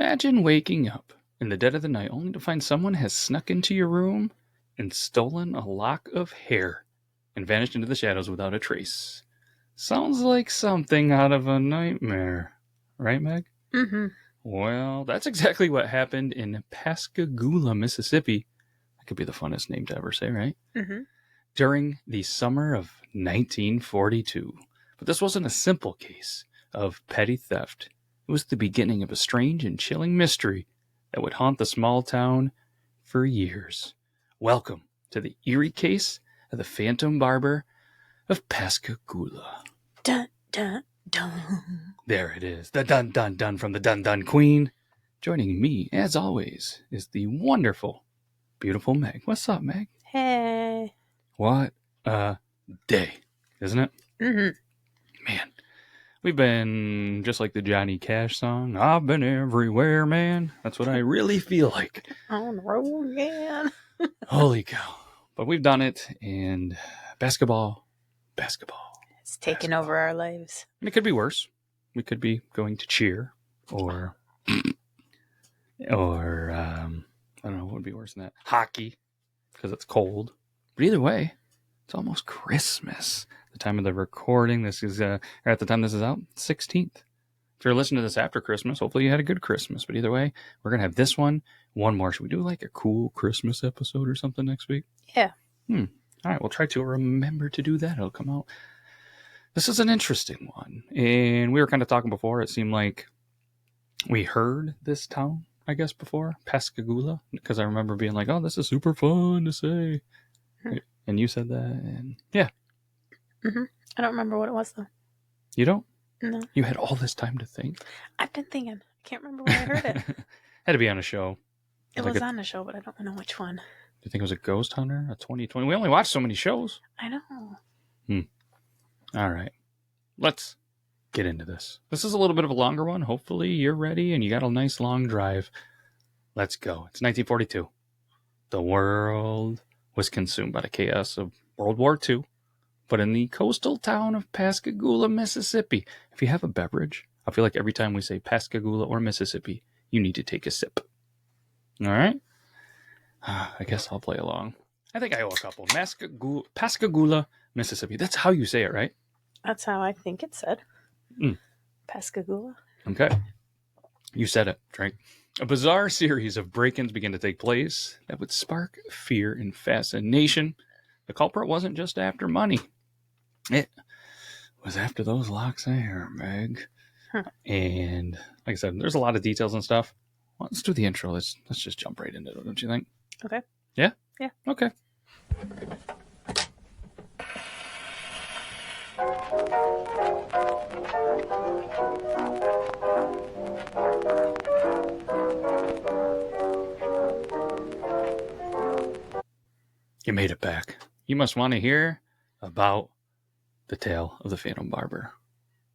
Imagine waking up in the dead of the night only to find someone has snuck into your room and stolen a lock of hair and vanished into the shadows without a trace. Sounds like something out of a nightmare. Right, Meg? Mm-hmm. Well, that's exactly what happened in Pascagoula, Mississippi. That could be the funnest name to ever say, right? Mm-hmm. During the summer of 1942. But this wasn't a simple case of petty theft. It was the beginning of a strange and chilling mystery that would haunt the small town for years. Welcome to the eerie case of the Phantom Barber of Pascagoula. Dun, dun, dun. There it is, the dun dun dun from the Dun Dun Queen. Joining me, as always, is the wonderful, beautiful Meg. What's up, Meg? Hey. What a day, isn't it? Mm-hmm. Man, we've been just like the Johnny Cash song. I've been everywhere, man. That's what I really feel like. On the road again. Holy cow. But we've done it, and basketball. It's taken over our lives. And it could be worse. We could be going to cheer, or I don't know what would be worse than that. Hockey, because it's cold. But either way, it's almost Christmas. The time of the recording, this is, or at the time this is out, 16th. If you're listening to this after Christmas, hopefully you had a good Christmas. But either way, we're going to have this one more. Should we do like a cool Christmas episode or something next week? Yeah. All right, we'll try to remember to do that. It'll come out. This is an interesting one. And we were kind of talking before. It seemed like we heard this town, I guess, before, Pascagoula. Because I remember being like, oh, this is super fun to say. And you said that, and yeah. Mm-hmm. I don't remember what it was, though. You don't? No. You had all this time to think? I've been thinking. I can't remember where I heard it. Had to be on a show. It was on a show, but I don't know which one. Do you think it was a Ghost Hunter? A 2020? We only watched so many shows. I know. All right. Let's get into this. This is a little bit of a longer one. Hopefully you're ready and you got a nice long drive. Let's go. It's 1942. The world was consumed by the chaos of World War II. But in the coastal town of Pascagoula, Mississippi, if you have a beverage, I feel like every time we say Pascagoula or Mississippi, you need to take a sip. All right? I guess I'll play along. I think I owe a couple. Pascagoula, Mississippi. That's how you say it, right? That's how I think it said. Pascagoula. Okay. You said it, Drake. A bizarre series of break-ins began to take place that would spark fear and fascination. The culprit wasn't just after money. It was after those locks of hair, Meg. And like I said, there's a lot of details and stuff. Well, let's do the intro. Let's just jump right into it, don't you think? Okay. Yeah? Yeah. Okay. You made it back. You must want to hear about the tale of the Phantom Barber.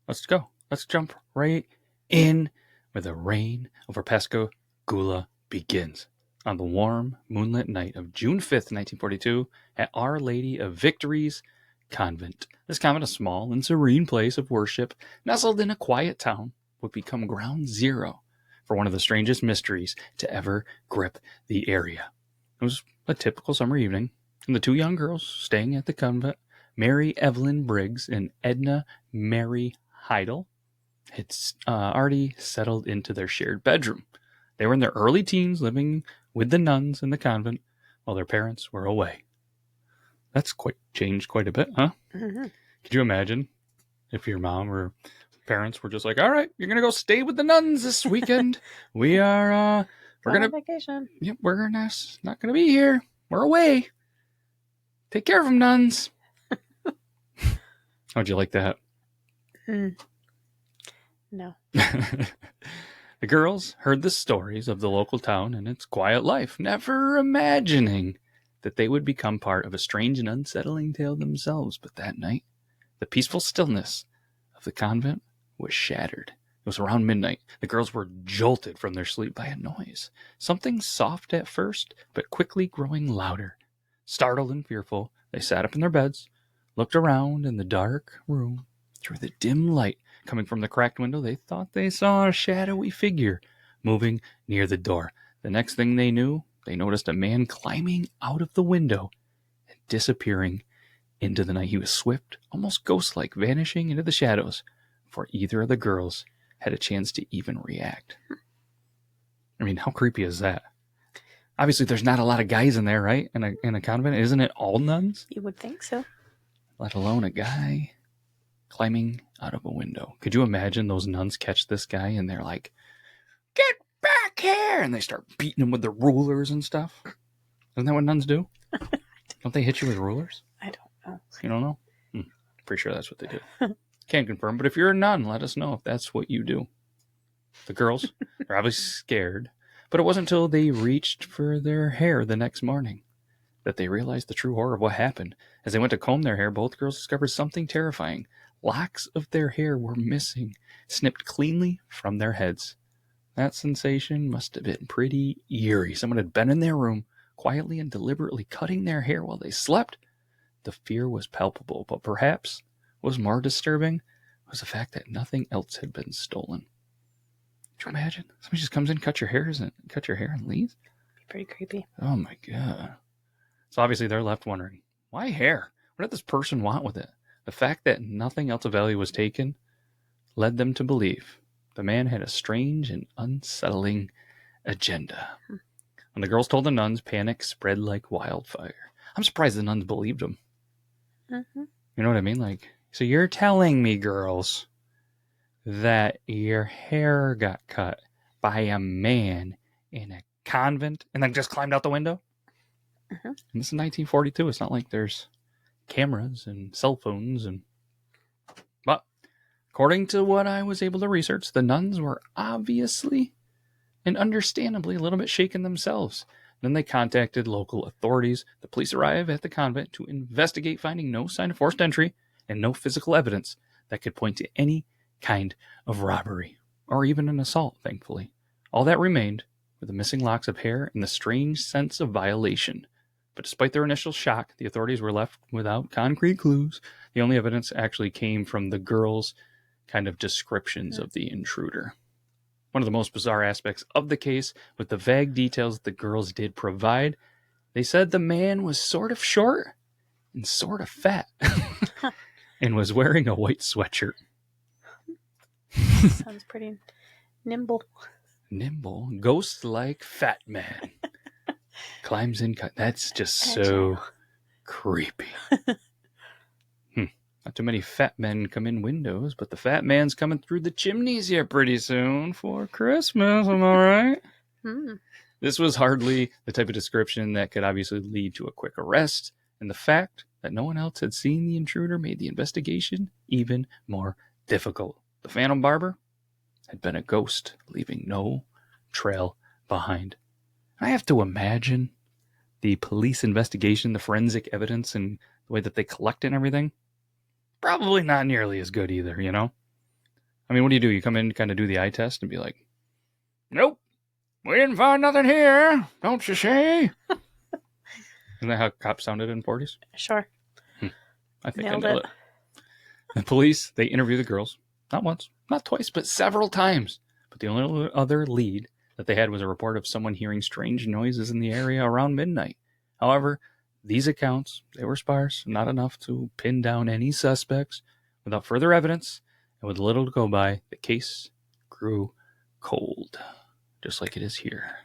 Let's go. Let's jump right in where the reign over Pascagoula begins. On the warm, moonlit night of June 5th, 1942, at Our Lady of Victory's convent. This convent, a small and serene place of worship, nestled in a quiet town, would become ground zero for one of the strangest mysteries to ever grip the area. It was a typical summer evening, and the two young girls staying at the convent, Mary Evelyn Briggs and Edna Mary Heidel, had already settled into their shared bedroom. They were in their early teens, living with the nuns in the convent while their parents were away. That's changed quite a bit, huh? Mm-hmm. Could you imagine if your mom or parents were just like, all right, you're going to go stay with the nuns this weekend. We're going to vacation. Yep, we're not going to be here. We're away. Take care of them, nuns. How'd you like that? No. The girls heard the stories of the local town and its quiet life, never imagining that they would become part of a strange and unsettling tale themselves. But that night, the peaceful stillness of the convent was shattered. It was around midnight. The girls were jolted from their sleep by a noise. Something soft at first, but quickly growing louder. Startled and fearful, they sat up in their beds, looked around in the dark room. Through the dim light coming from the cracked window, they thought they saw a shadowy figure moving near the door. The next thing they knew, they noticed a man climbing out of the window and disappearing into the night. He was swift, almost ghost-like, vanishing into the shadows before either of the girls had a chance to even react. I mean, how creepy is that? Obviously, there's not a lot of guys in there, right? In a convent, isn't it all nuns? You would think so. Let alone a guy climbing out of a window. Could you imagine those nuns catch this guy and they're like, "Get back here!" And they start beating him with the rulers and stuff. Isn't that what nuns do? Don't they hit you with rulers? I don't know. You don't know? Pretty sure that's what they do. Can't confirm, but if you're a nun, let us know if that's what you do. The girls are obviously scared, but it wasn't until they reached for their hair the next morning that they realized the true horror of what happened. As they went to comb their hair, both girls discovered something terrifying. Locks of their hair were missing, snipped cleanly from their heads. That sensation must have been pretty eerie. Someone had been in their room, quietly and deliberately cutting their hair while they slept. The fear was palpable, but perhaps what was more disturbing was the fact that nothing else had been stolen. Could you imagine? Somebody just comes in, cut your hair and leaves? Be pretty creepy. Oh my God. So obviously they're left wondering, why hair? What did this person want with it? The fact that nothing else of value was taken led them to believe the man had a strange and unsettling agenda. When the girls told the nuns, panic spread like wildfire. I'm surprised the nuns believed them. Mm-hmm. You know what I mean? Like, so you're telling me, girls, that your hair got cut by a man in a convent and then just climbed out the window? Mm-hmm. And this is 1942. It's not like there's cameras and cell phones. But according to what I was able to research, the nuns were obviously and understandably a little bit shaken themselves. Then they contacted local authorities. The police arrived at the convent to investigate, finding no sign of forced entry and no physical evidence that could point to any kind of robbery or even an assault, thankfully. All that remained were the missing locks of hair and the strange sense of violation. But despite their initial shock, the authorities were left without concrete clues. The only evidence actually came from the girls' kind of descriptions of the intruder. One of the most bizarre aspects of the case, with the vague details the girls did provide, they said the man was sort of short and sort of fat and was wearing a white sweatshirt. Sounds pretty nimble. Nimble, ghost-like fat man. Climbs in. That's just so creepy. Not too many fat men come in windows, but the fat man's coming through the chimneys here pretty soon for Christmas. Am I right? This was hardly the type of description that could obviously lead to a quick arrest, and the fact that no one else had seen the intruder made the investigation even more difficult. The Phantom Barber had been a ghost, leaving no trail behind. I have to imagine the police investigation, the forensic evidence, and the way that they collect and everything, probably not nearly as good either, you know? I mean, what do? You come in, kind of do the eye test and be like, "Nope, we didn't find nothing here, don't you say?" Isn't that how cops sounded in 40s? Sure. I think I nailed it. The police, they interview the girls, not once, not twice, but several times. But the only other lead that they had was a report of someone hearing strange noises in the area around midnight. However, these accounts, they were sparse, not enough to pin down any suspects. Without further evidence, and with little to go by, the case grew cold, just like it is here.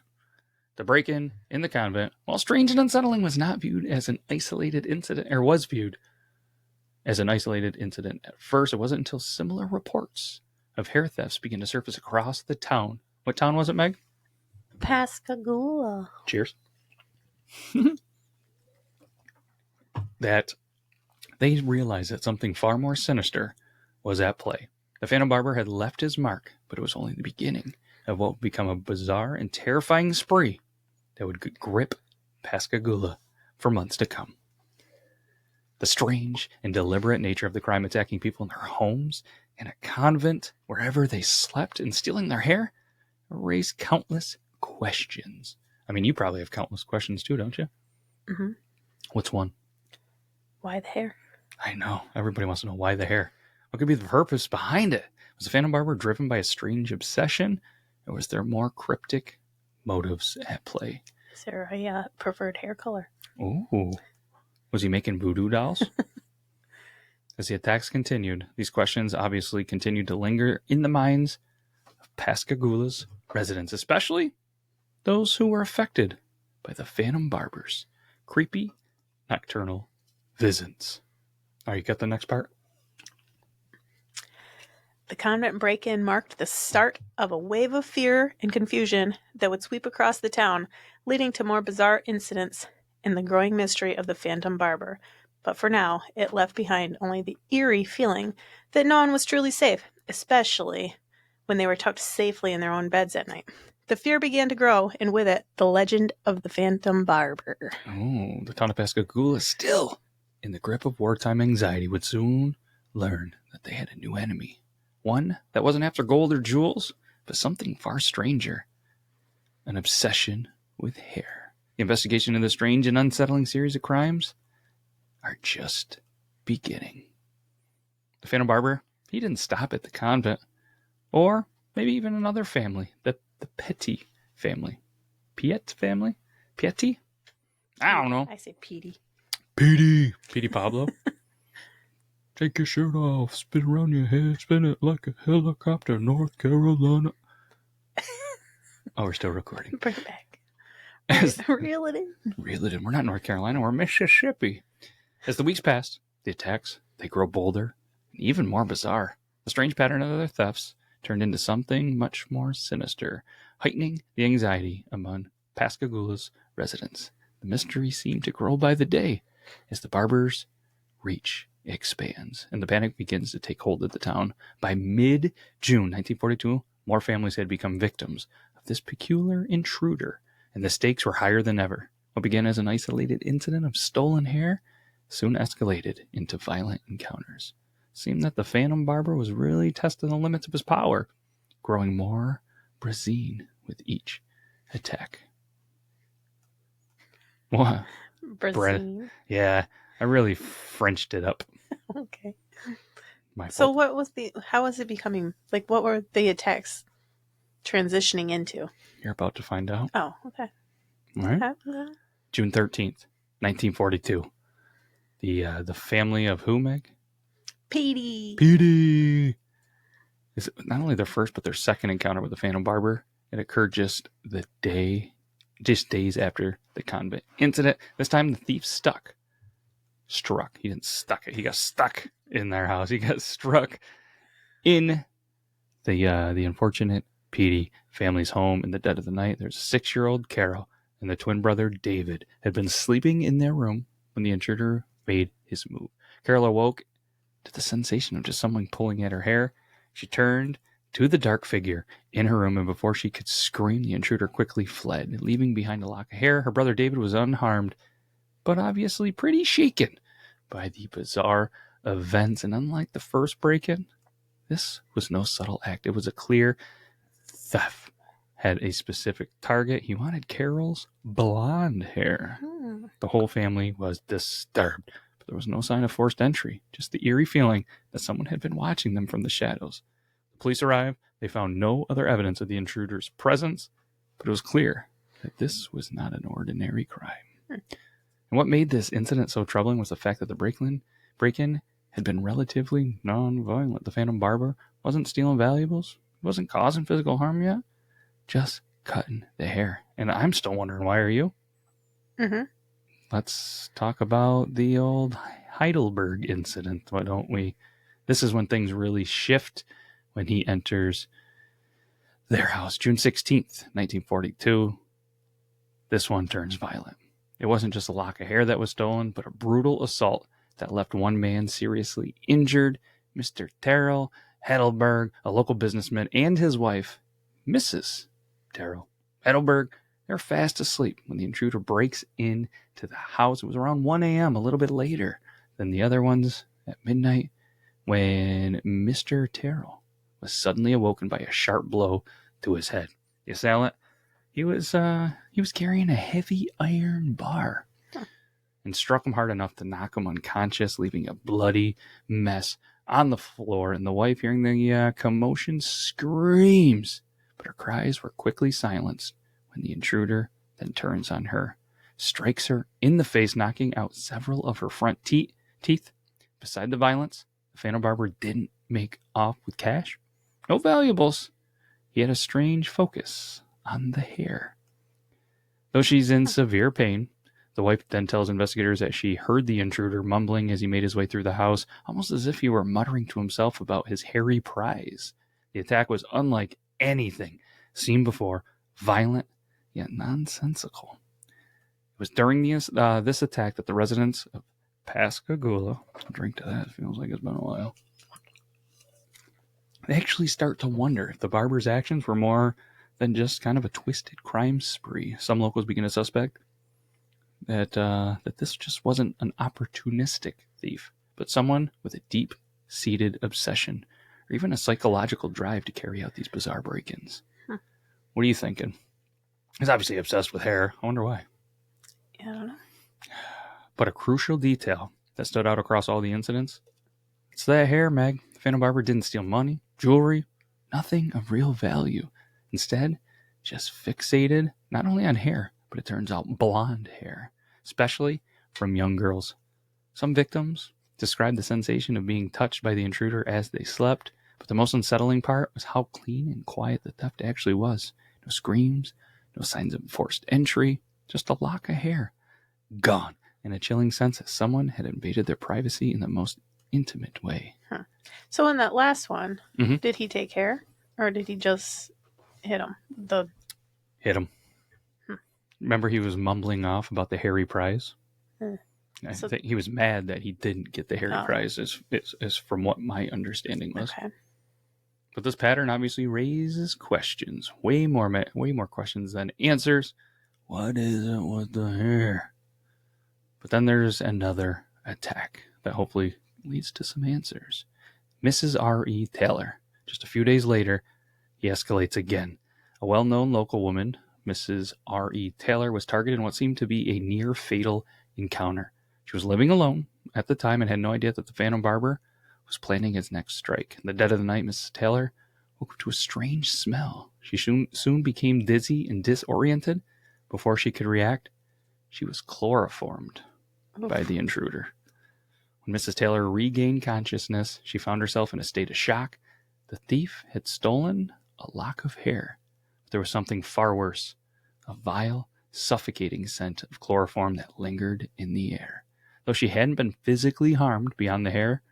The break-in in the convent, while strange and unsettling, was not viewed as an isolated incident, or was viewed as an isolated incident at first. It wasn't until similar reports of hair thefts began to surface across the town. What town was it, Meg? Pascagoula. Cheers. That they realized that something far more sinister was at play. The Phantom Barber had left his mark, but it was only the beginning of what would become a bizarre and terrifying spree that would grip Pascagoula for months to come. The strange and deliberate nature of the crime, attacking people in their homes, in a convent, wherever they slept, and stealing their hair, raised countless questions. I mean, you probably have countless questions too, don't you? Mm-hmm. What's one? Why the hair? I know. Everybody wants to know why the hair. What could be the purpose behind it? Was the Phantom Barber driven by a strange obsession? or was there more cryptic motives at play? Is there a preferred hair color? Ooh. Was he making voodoo dolls? As the attacks continued, these questions obviously continued to linger in the minds of Pascagoula's residents, especially those who were affected by the Phantom Barber's creepy nocturnal visits. All right, you got the next part? The convent break-in marked the start of a wave of fear and confusion that would sweep across the town, leading to more bizarre incidents and the growing mystery of the Phantom Barber. But for now, it left behind only the eerie feeling that no one was truly safe, especially when they were tucked safely in their own beds at night. The fear began to grow, and with it, the legend of the Phantom Barber. Oh, the town of Pascagoula, still in the grip of wartime anxiety, would soon learn that they had a new enemy. One that wasn't after gold or jewels, but something far stranger. An obsession with hair. The investigation of the strange and unsettling series of crimes are just beginning. The Phantom Barber, he didn't stop at the convent, or maybe even another family, the Petty family. Piet family? Piety? I don't know. I say Petey. Petey Pablo. Take your shirt off, spin around your head, spin it like a helicopter, North Carolina. Oh, we're still recording. Bring it back. As, Reel it in. Reel it in. We're not North Carolina, we're Mississippi. As the weeks passed, the attacks, they grow bolder and even more bizarre. The strange pattern of their thefts turned into something much more sinister, heightening the anxiety among Pascagoula's residents. The mystery seemed to grow by the day as the barber's reach expands and the panic begins to take hold of the town. By mid-June 1942, more families had become victims of this peculiar intruder, and the stakes were higher than ever. What began as an isolated incident of stolen hair soon escalated into violent encounters. It seemed that the Phantom Barber was really testing the limits of his power, growing more brazen with each attack. What? Brazil. Yeah, I really Frenched it up. Okay. My So fault. how was it becoming, like, what were the attacks transitioning into? You're about to find out. Oh, okay. All right. Okay. June 13th, 1942. The family of who, Meg? Petey. Is not only their first, but their second encounter with the Phantom Barber. It occurred just days after the convent incident. This time the thief struck. He didn't stuck it. He got stuck in their house. He got struck in the unfortunate Petey family's home in the dead of the night. There's a 6-year-old Carol and the twin brother David had been sleeping in their room when the intruder made his move. Carol awoke to the sensation of just someone pulling at her hair. She turned to the dark figure in her room, and before she could scream, the intruder quickly fled, leaving behind a lock of hair. Her brother David was unharmed, but obviously pretty shaken by the bizarre events. And unlike the first break-in, this was no subtle act. It was a clear theft. Had a specific target. He wanted Carol's blonde hair. The whole family was disturbed, but there was no sign of forced entry, just the eerie feeling that someone had been watching them from the shadows. The police arrived. They found no other evidence of the intruder's presence, but it was clear that this was not an ordinary crime. And what made this incident so troubling was the fact that the break-in had been relatively non-violent. The Phantom Barber wasn't stealing valuables, wasn't causing physical harm yet, just cutting the hair. And I'm still wondering, why are you? Mm-hmm. Let's talk about the old Heidelberg incident, why don't we? This is when things really shift, when he enters their house. June 16th, 1942. This one turns violent. It wasn't just a lock of hair that was stolen, but a brutal assault that left one man seriously injured. Mr. Terrell Heidelberg, a local businessman, and his wife, Mrs. Terrell Heidelberg, they're fast asleep when the intruder breaks into the house. It was around 1 a.m., a little bit later than the other ones at midnight, when Mr. Terrell was suddenly awoken by a sharp blow to his head. The assailant, he was carrying a heavy iron bar and struck him hard enough to knock him unconscious, leaving a bloody mess on the floor. And the wife, hearing the commotion, screams, but her cries were quickly silenced when the intruder then turns on her, strikes her in the face, knocking out several of her front teeth. Beside the violence, the Phantom Barber didn't make off with cash. No valuables. He had a strange focus on the hair. Though she's in severe pain, the wife then tells investigators that she heard the intruder mumbling as he made his way through the house, almost as if he were muttering to himself about his hairy prize. The attack was unlike anything seen before, violent yet nonsensical. It was during this attack that the residents of Pascagoula, I'll drink to that, it feels like it's been a while, they actually start to wonder if the barber's actions were more than just kind of a twisted crime spree. Some locals begin to suspect that this just wasn't an opportunistic thief, but someone with a deep-seated obsession or even a psychological drive to carry out these bizarre break-ins. What are you thinking? He's obviously obsessed with hair. I wonder why. Yeah, I don't know. But a crucial detail that stood out across all the incidents, it's that hair, Meg. The Phantom Barber didn't steal money, jewelry, nothing of real value. Instead, just fixated not only on hair, but it turns out blonde hair, especially from young girls. Some victims described the sensation of being touched by the intruder as they slept, but the most unsettling part was how clean and quiet the theft actually was. No screams, no signs of forced entry, just a lock of hair. Gone, in a chilling sense that someone had invaded their privacy in the most intimate way. So in that last one, Mhm. did he take hair? Or did he just hit him? Hit him. Remember he was mumbling off about the hairy prize? I think he was mad that he didn't get the hairy prize, as from what my understanding was. Okay. But this pattern obviously raises questions. Way more questions than answers. What is it with the hair? But then there's another attack that hopefully leads to some answers. Mrs. R.E. Taylor. Just a few days later, he escalates again. A well-known local woman, Mrs. R.E. Taylor, was targeted in what seemed to be a near-fatal encounter. She was living alone at the time and had no idea that the Phantom Barber was planning his next strike. In the dead of the night, Mrs. Taylor woke up to a strange smell. She soon became dizzy and disoriented. Before she could react, she was chloroformed by the intruder. When Mrs. Taylor regained consciousness, she found herself in a state of shock. The thief had stolen a lock of hair. But there was something far worse, a vile, suffocating scent of chloroform that lingered in the air. Though she hadn't been physically harmed beyond the hair,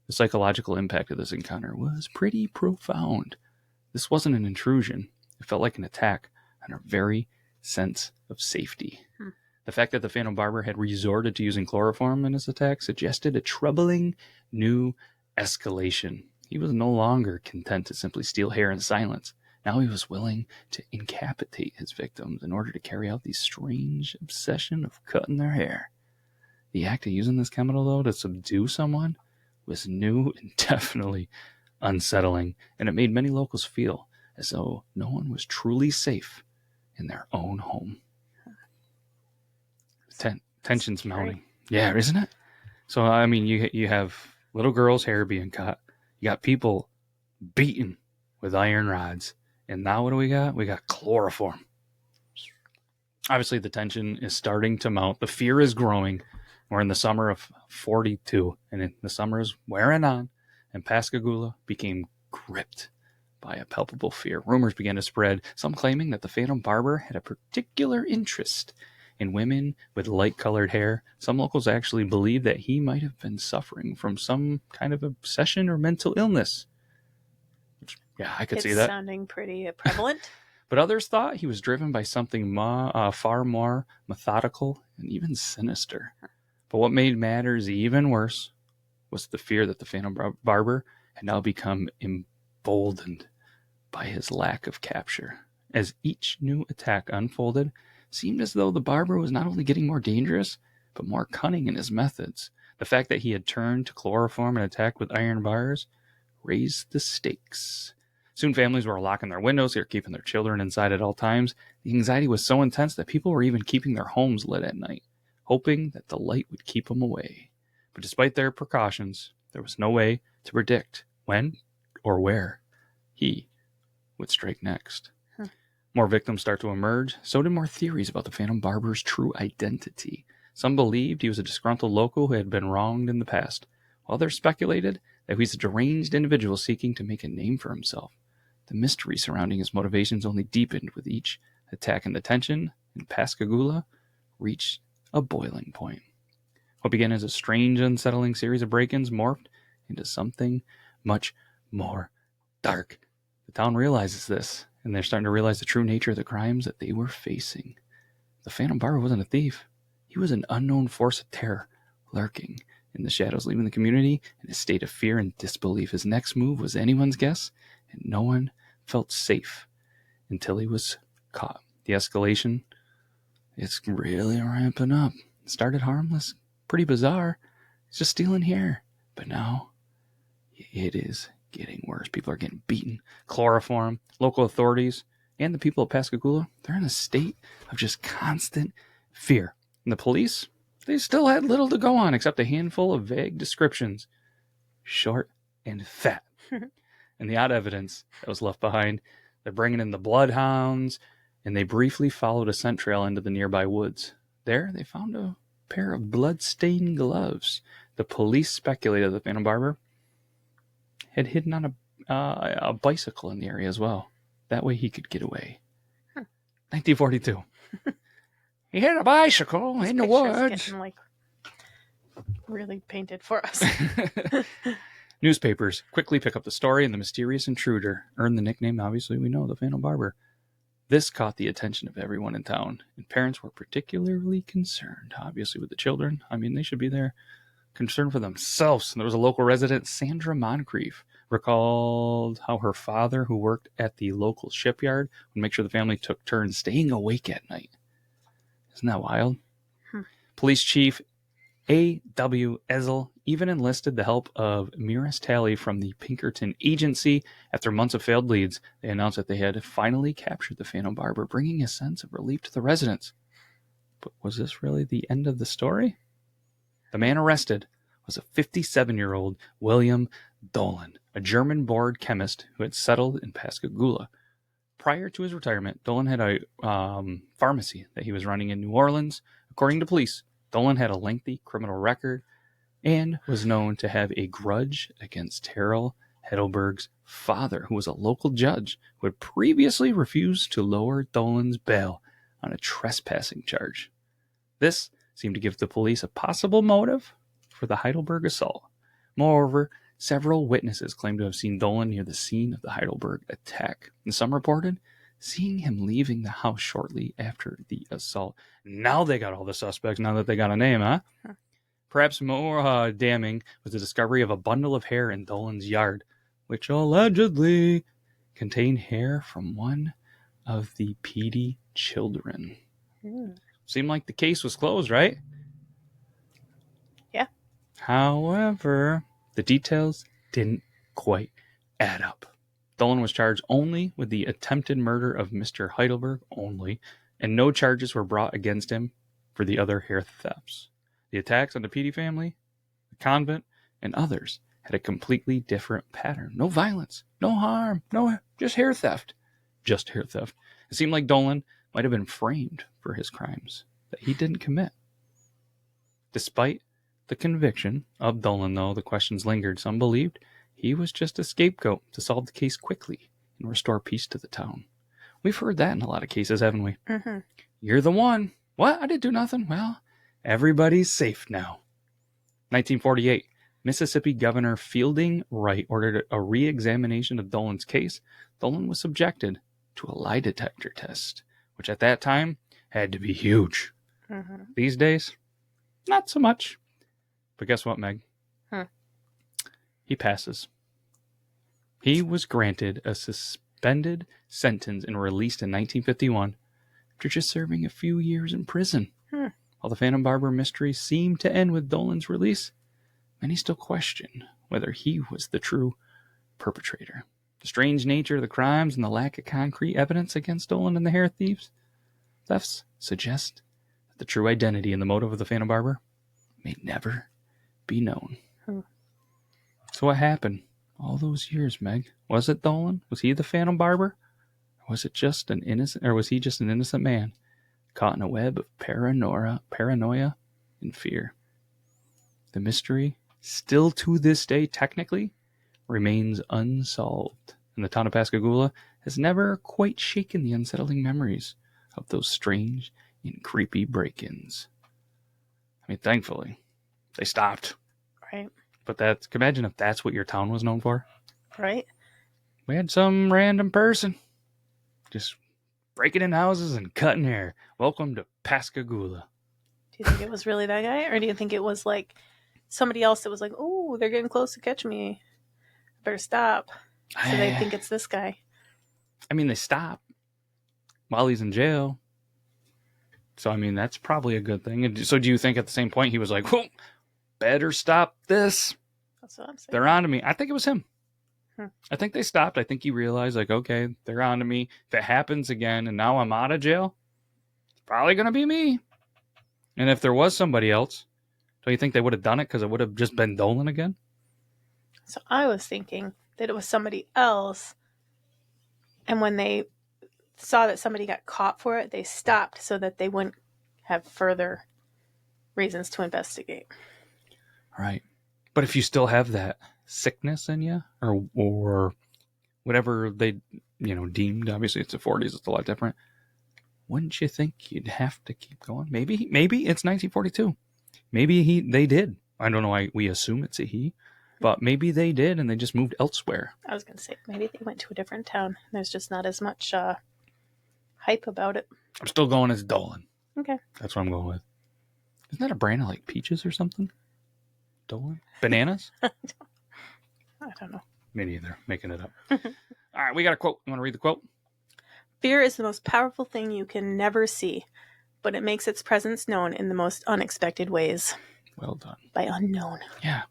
the psychological impact of this encounter was pretty profound. This wasn't an intrusion. It felt like an attack on her very sense of safety. The fact that the Phantom Barber had resorted to using chloroform in his attack suggested a troubling new escalation. He was no longer content to simply steal hair in silence. Now he was willing to incapacitate his victims in order to carry out the strange obsession of cutting their hair. The act of using this chemical, though, to subdue someone was new and definitely unsettling, and it made many locals feel as though no one was truly safe in their own home. Tension's mounting. Yeah, isn't it? So, I mean, you have little girls' hair being cut. You got people beaten with iron rods. And now what do we got? We got chloroform. Obviously, the tension is starting to mount. The fear is growing. We're in the summer of 42, and the summer is wearing on, and Pascagoula became gripped by a palpable fear. Rumors began to spread, some claiming that the Phantom Barber had a particular interest in women with light-colored hair. Some locals actually believed that he might have been suffering from some kind of obsession or mental illness. Which, yeah, I could see that. It's sounding pretty prevalent. But others thought he was driven by something far more methodical and even sinister. But what made matters even worse was the fear that the Phantom Barber had now become emboldened by his lack of capture. As each new attack unfolded, it seemed as though the Barber was not only getting more dangerous, but more cunning in his methods. The fact that he had turned to chloroform and attacked with iron bars raised the stakes. Soon families were locking their windows, they were keeping their children inside at all times. The anxiety was so intense that people were even keeping their homes lit at night, hoping that the light would keep them away. But despite their precautions, there was no way to predict when or where he would strike next. More victims start to emerge. So did more theories about the Phantom Barber's true identity. Some believed he was a disgruntled local who had been wronged in the past. Others speculated that he was a deranged individual seeking to make a name for himself. The mystery surrounding his motivations only deepened with each attack, and the tension in Pascagoula reached a boiling point. What began as a strange, unsettling series of break-ins morphed into something much more dark. The town realizes this, and they're starting to realize the true nature of the crimes that they were facing. The Phantom Barber wasn't a thief. He was an unknown force of terror, lurking in the shadows, leaving the community in a state of fear and disbelief. His next move was anyone's guess, and no one felt safe until he was caught. The escalation, it's really ramping up. It started harmless, pretty bizarre. It's just stealing hair. But now, it is getting worse. People are getting beaten, chloroform. Local authorities and the people of Pascagoula, they're in a state of just constant fear. And the police, they still had little to go on except a handful of vague descriptions. Short and fat. And the odd evidence that was left behind. They're bringing in the bloodhounds, and they briefly followed a scent trail into the nearby woods. There, they found a pair of blood-stained gloves. The police speculated that the Phantom Barber had hidden on a bicycle in the area as well. That way he could get away. 1942. He had a bicycle in the woods. Getting, like, really painted for us. Newspapers quickly pick up the story, and the mysterious intruder earned the nickname, obviously we know, the Phantom Barber. This caught the attention of everyone in town, and parents were particularly concerned, obviously, with the children. I mean, they should be there, concerned for themselves. And there was a local resident, Sandra Moncrief, recalled how her father, who worked at the local shipyard, would make sure the family took turns staying awake at night. Isn't that wild? Police Chief A.W. Ezel even enlisted the help of Miras Talley from the Pinkerton Agency. After months of failed leads, they announced that they had finally captured the Phantom Barber, bringing a sense of relief to the residents. But was this really the end of the story? The man arrested was a 57-year-old William Dolan, a German-born chemist who had settled in Pascagoula. Prior to his retirement, Dolan had a pharmacy that he was running in New Orleans. According to police, Dolan had a lengthy criminal record and was known to have a grudge against Terrell Heidelberg's father, who was a local judge who had previously refused to lower Dolan's bail on a trespassing charge. This seemed to give the police a possible motive for the Heidelberg assault. Moreover, several witnesses claimed to have seen Dolan near the scene of the Heidelberg attack, and some reported seeing him leaving the house shortly after the assault. Now they got all the suspects, now that they got a name, huh? Perhaps more damning was the discovery of a bundle of hair in Dolan's yard, which allegedly contained hair from one of the Petey children. Seemed like the case was closed, right? Yeah. However, the details didn't quite add up. Dolan was charged only with the attempted murder of Mr. Heidelberg only, and no charges were brought against him for the other hair thefts. The attacks on the Petey family, the convent, and others had a completely different pattern. No violence, no harm, just hair theft. Just hair theft. It seemed like Dolan might have been framed for his crimes that he didn't commit. Despite the conviction of Dolan, though, the questions lingered. Some believed he was just a scapegoat to solve the case quickly and restore peace to the town. We've heard that in a lot of cases, haven't we? Mm-hmm. You're the one. What? I didn't do nothing. Well, everybody's safe now. 1948, Mississippi Governor Fielding Wright ordered a re-examination of Dolan's case. Dolan was subjected to a lie detector test, which at that time had to be huge. Mm-hmm. These days, not so much. But guess what, Meg? He passes. He was granted a suspended sentence and released in 1951 after just serving a few years in prison. While the Phantom Barber mystery seemed to end with Dolan's release, many still question whether he was the true perpetrator. The strange nature of the crimes and the lack of concrete evidence against Dolan and the hair thefts suggest that the true identity and the motive of the Phantom Barber may never be known. So what happened all those years, Meg? Was it Dolan? Was he the Phantom Barber? Was it just an innocent, or was he just an innocent man caught in a web of paranoia, and fear? The mystery, still to this day, technically, remains unsolved, and the town of Pascagoula has never quite shaken the unsettling memories of those strange and creepy break-ins. I mean, thankfully, they stopped. Right. But imagine if that's what your town was known for. Right. We had some random person just breaking in houses and cutting hair. Welcome to Pascagoula. Do you think it was really that guy? Or do you think it was like somebody else that was like, oh, they're getting close to catch me. I better stop. So they think it's this guy. I mean, they stop while he's in jail. So, I mean, that's probably a good thing. And so do you think at the same point he was like, whoa, better stop this? That's what I'm saying. They're on to me. I think it was him. Hmm. I think they stopped. I think he realized, like, okay, they're on to me. If it happens again and now I'm out of jail, it's probably going to be me. And if there was somebody else, do you think they would have done it because it would have just been Dolan again? So I was thinking that it was somebody else. And when they saw that somebody got caught for it, they stopped so that they wouldn't have further reasons to investigate. Right. But if you still have that sickness in you, or whatever they, deemed, obviously it's the 40s, it's a lot different. Wouldn't you think you'd have to keep going? Maybe it's 1942. Maybe they did. I don't know why we assume it's a he, but maybe they did and they just moved elsewhere. I was going to say, maybe they went to a different town. There's just not as much hype about it. I'm still going as Dolan. Okay. That's what I'm going with. Isn't that a brand of like peaches or something? Dolan? Bananas? I don't know. Me neither. Making it up. All right, we got a quote. You want to read the quote? Fear is the most powerful thing you can never see, but it makes its presence known in the most unexpected ways. Well done. By unknown. Yeah.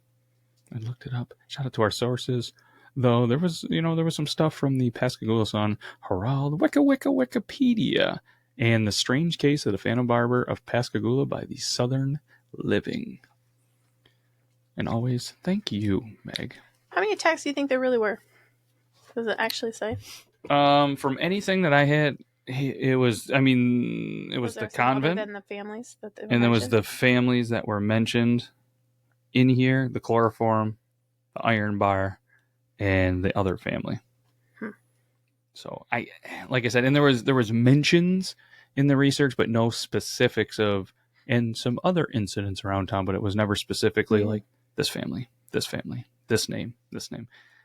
I looked it up. Shout out to our sources. Though there was some stuff from the Pascagoula Sun, Herald, Wikipedia, and The Strange Case of the Phantom Barber of Pascagoula by the Southern Living. And always, thank you, Meg. How many attacks do you think there really were? Does it actually say? From anything that I had, it was the convent. Other than the families that they and there was the families that were mentioned in here, the chloroform, the iron bar, and the other family. So like I said, and there was mentions in the research, but no specifics of, and some other incidents around town, but it was never specifically like this family, this name.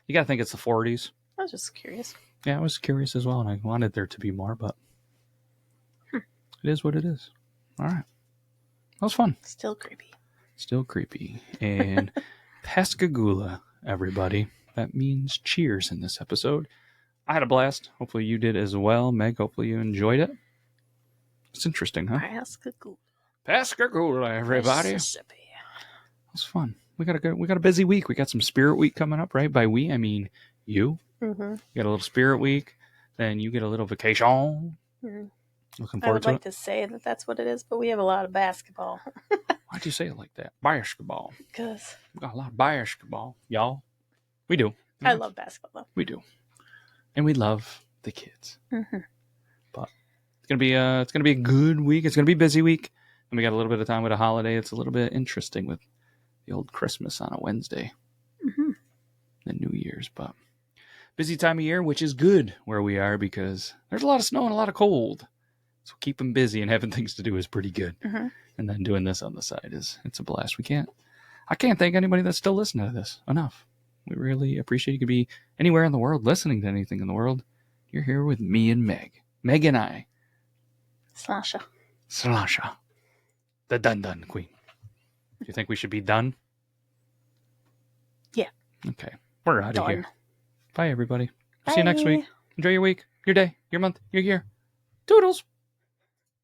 You got to think it's the 40s. I was just curious. Yeah, I was curious as well, and I wanted there to be more, but it is what it is. All right. That was fun. Still creepy. And Pascagoula, everybody. That means cheers in this episode. I had a blast. Hopefully you did as well. Meg, hopefully you enjoyed it. It's interesting, huh? Pascagoula, everybody. Mississippi. It was fun. We got a busy week. We got some Spirit Week coming up, right? By we, I mean you. Mm-hmm. You got a little Spirit Week. Then you get a little vacation. Mm-hmm. Looking I forward would to like it. to say that that's what it is, but we have a lot of basketball. Why'd you say it like that? Basketball. Because We got a lot of basketball, y'all. We do. I love basketball, though. We do. And we love the kids. Mm-hmm. But it's gonna be a good week. It's gonna be a busy week. And we got a little bit of time with a holiday. It's a little bit interesting with the old Christmas on a Wednesday. Mm-hmm. And New Year's, but busy time of year, which is good where we are because there's a lot of snow and a lot of cold. So keeping busy and having things to do is pretty good. Mm-hmm. And then doing this on the side it's a blast. I can't thank anybody that's still listening to this enough. We really appreciate you could be anywhere in the world, listening to anything in the world. You're here with me and Meg. Meg and I. Slasha. The Dun Queen. Do you think we should be done? Yeah. Okay. We're out of here. Bye, everybody. Bye. See you next week. Enjoy your week, your day, your month, your year. Toodles.